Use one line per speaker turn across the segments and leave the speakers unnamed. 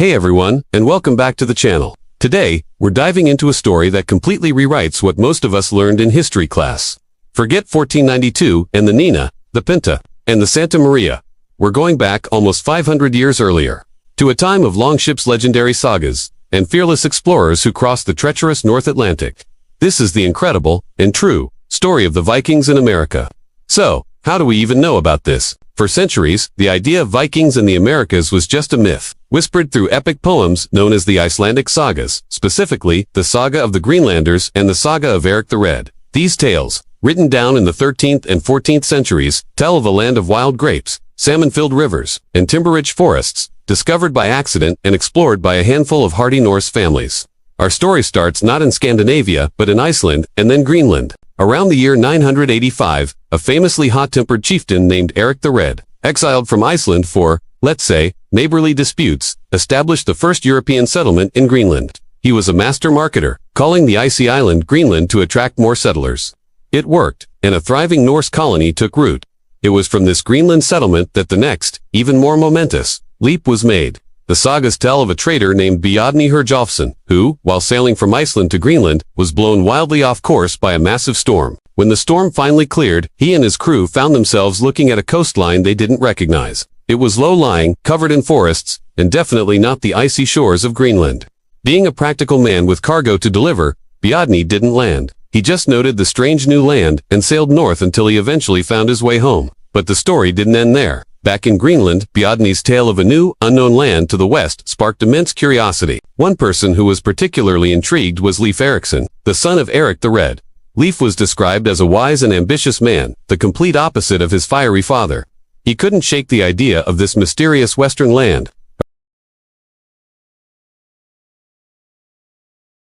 Hey everyone, and welcome back to the channel. Today, we're diving into a story that completely rewrites what most of us learned in history class. Forget 1492 and the Nina, the Pinta, and the Santa Maria. We're going back almost 500 years earlier, to a time of longships, legendary sagas, and fearless explorers who crossed the treacherous North Atlantic. This is the incredible, and true, story of the Vikings in America. So, how do we even know about this? For centuries, the idea of Vikings in the Americas was just a myth, whispered through epic poems known as the Icelandic sagas, specifically the Saga of the Greenlanders and the Saga of Eric the Red. These tales, written down in the 13th and 14th centuries, tell of a land of wild grapes, salmon-filled rivers, and timber-rich forests, discovered by accident and explored by a handful of hardy Norse families. Our story starts not in Scandinavia, but in Iceland, and then Greenland. Around the year 985, a famously hot-tempered chieftain named Eric the Red, exiled from Iceland for, let's say, neighborly disputes, established the first European settlement in Greenland. He was a master marketer, calling the icy island Greenland to attract more settlers. It worked, and a thriving Norse colony took root. It was from this Greenland settlement that the next, even more momentous, leap was made. The sagas tell of a trader named Bjarni Herjolfsson, who, while sailing from Iceland to Greenland, was blown wildly off course by a massive storm. When the storm finally cleared, he and his crew found themselves looking at a coastline they didn't recognize. It was low-lying, covered in forests, and definitely not the icy shores of Greenland. Being a practical man with cargo to deliver, Bjarni didn't land. He just noted the strange new land and sailed north until he eventually found his way home. But the story didn't end there. Back in Greenland, Bjarni's tale of a new, unknown land to the west sparked immense curiosity. One person who was particularly intrigued was Leif Erikson, the son of Eric the Red. Leif was described as a wise and ambitious man, the complete opposite of his fiery father. He couldn't shake the idea of this mysterious western land.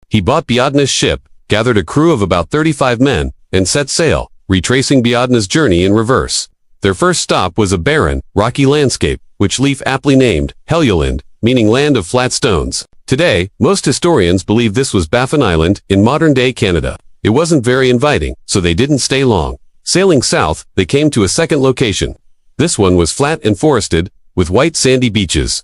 He bought Bjarni's ship, gathered a crew of about 35 men, and set sail, retracing Bjarni's journey in reverse. Their first stop was a barren, rocky landscape, which Leif aptly named Helgeland, meaning land of flat stones. Today, most historians believe this was Baffin Island in modern-day Canada. It wasn't very inviting, so they didn't stay long. Sailing south, they came to a second location. This one was flat and forested, with white sandy beaches.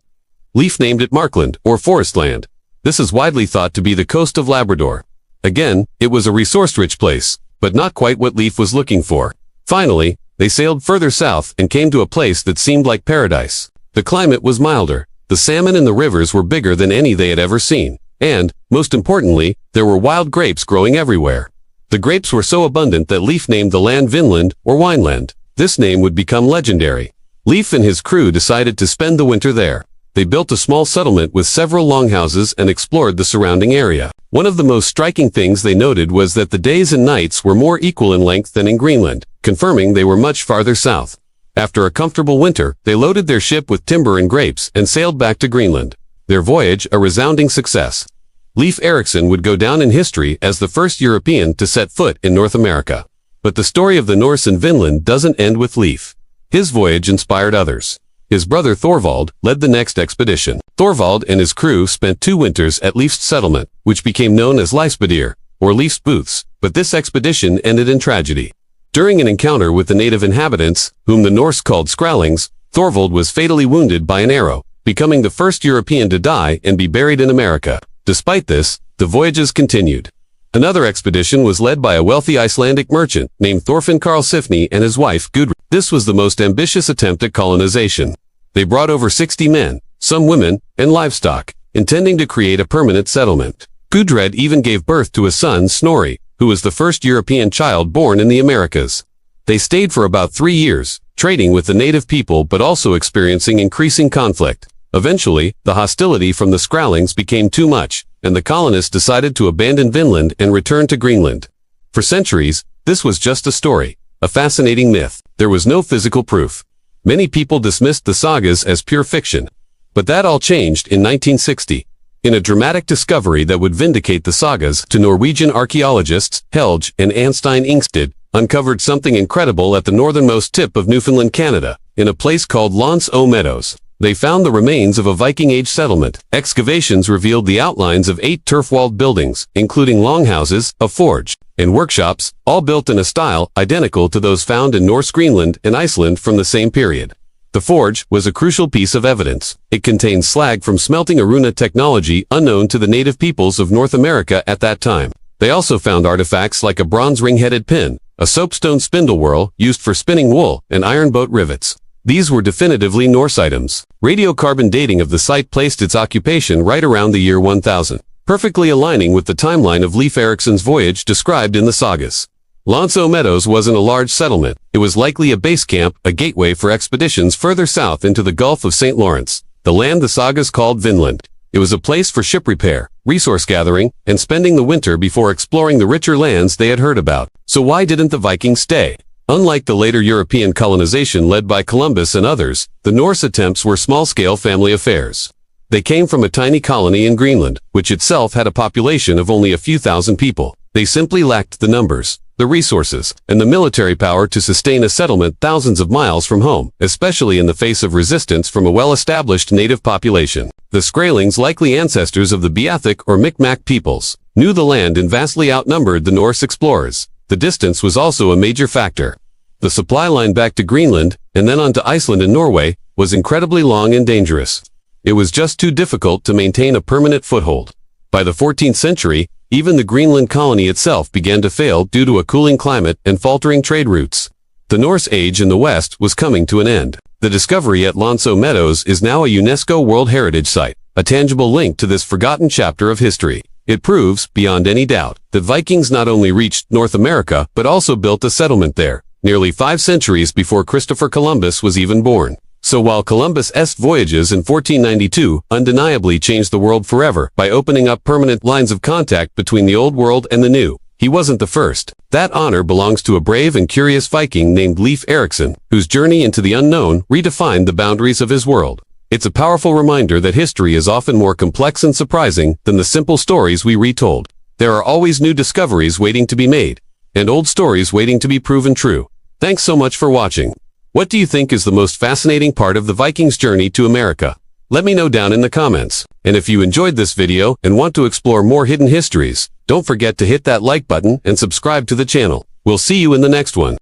Leif named it Markland, or Forestland. This is widely thought to be the coast of Labrador. Again, it was a resource-rich place, but not quite what Leif was looking for. Finally, they sailed further south and came to a place that seemed like paradise. The climate was milder, the salmon in the rivers were bigger than any they had ever seen, and, most importantly, there were wild grapes growing everywhere. The grapes were so abundant that Leif named the land Vinland, or Wineland. This name would become legendary. Leif and his crew decided to spend the winter there. They built a small settlement with several longhouses and explored the surrounding area. One of the most striking things they noted was that the days and nights were more equal in length than in Greenland, confirming they were much farther south. After a comfortable winter, they loaded their ship with timber and grapes and sailed back to Greenland. Their voyage a resounding success. Leif Erikson would go down in history as the first European to set foot in North America. But the story of the Norse in Vinland doesn't end with Leif. His voyage inspired others. His brother Thorvald led the next expedition. Thorvald and his crew spent 2 winters at Leif's settlement, which became known as Leifsbadir, or Leif's Booths, but this expedition ended in tragedy. During an encounter with the native inhabitants, whom the Norse called Skrælings, Thorvald was fatally wounded by an arrow, becoming the first European to die and be buried in America. Despite this, the voyages continued. Another expedition was led by a wealthy Icelandic merchant named Thorfinn Karlsefni and his wife Gudrid. This was the most ambitious attempt at colonization. They brought over 60 men, some women, and livestock, intending to create a permanent settlement. Gudrid even gave birth to a son, Snorri, who was the first European child born in the Americas. They stayed for about 3 years, trading with the native people but also experiencing increasing conflict. Eventually, the hostility from the Skrælings became too much, and the colonists decided to abandon Vinland and return to Greenland. For centuries, this was just a story, a fascinating myth. There was no physical proof. Many people dismissed the sagas as pure fiction. But that all changed in 1960. In a dramatic discovery that would vindicate the sagas, to Norwegian archaeologists, Helge and Anstein Ingstad, uncovered something incredible at the northernmost tip of Newfoundland, Canada, in a place called Meadows. They found the remains of a Viking Age settlement. Excavations revealed the outlines of 8 turf-walled buildings, including longhouses, a forge, and workshops, all built in a style identical to those found in Norse Greenland and Iceland from the same period. The forge was a crucial piece of evidence. It contained slag from smelting a runa technology unknown to the native peoples of North America at that time. They also found artifacts like a bronze ring-headed pin, a soapstone spindle whorl used for spinning wool, and iron boat rivets. These were definitively Norse items. Radiocarbon dating of the site placed its occupation right around the year 1000, perfectly aligning with the timeline of Leif Erikson's voyage described in the sagas. Meadows wasn't a large settlement. It was likely a base camp, a gateway for expeditions further south into the Gulf of St. Lawrence, the land the sagas called Vinland. It was a place for ship repair, resource gathering, and spending the winter before exploring the richer lands they had heard about. So why didn't the Vikings stay? Unlike the later European colonization led by Columbus and others, the Norse attempts were small-scale family affairs. They came from a tiny colony in Greenland, which itself had a population of only a few thousand people. They simply lacked the numbers, the resources, and the military power to sustain a settlement thousands of miles from home, especially in the face of resistance from a well-established native population. The Skraelings, likely ancestors of the Beothic or Micmac peoples, knew the land and vastly outnumbered the Norse explorers. The distance was also a major factor. The supply line back to Greenland, and then on to Iceland and Norway, was incredibly long and dangerous. It was just too difficult to maintain a permanent foothold. By the 14th century, even the Greenland colony itself began to fail due to a cooling climate and faltering trade routes. The Norse age in the West was coming to an end. The discovery at Meadows is now a UNESCO World Heritage Site, a tangible link to this forgotten chapter of history. It proves, beyond any doubt, that Vikings not only reached North America, but also built a settlement there, nearly 5 centuries before Christopher Columbus was even born. So while Columbus's voyages in 1492 undeniably changed the world forever by opening up permanent lines of contact between the old world and the new, he wasn't the first. That honor belongs to a brave and curious Viking named Leif Erikson, whose journey into the unknown redefined the boundaries of his world. It's a powerful reminder that history is often more complex and surprising than the simple stories we retold. There are always new discoveries waiting to be made, and old stories waiting to be proven true. Thanks so much for watching. What do you think is the most fascinating part of the Vikings' journey to America? Let me know down in the comments. And if you enjoyed this video and want to explore more hidden histories, don't forget to hit that like button and subscribe to the channel. We'll see you in the next one.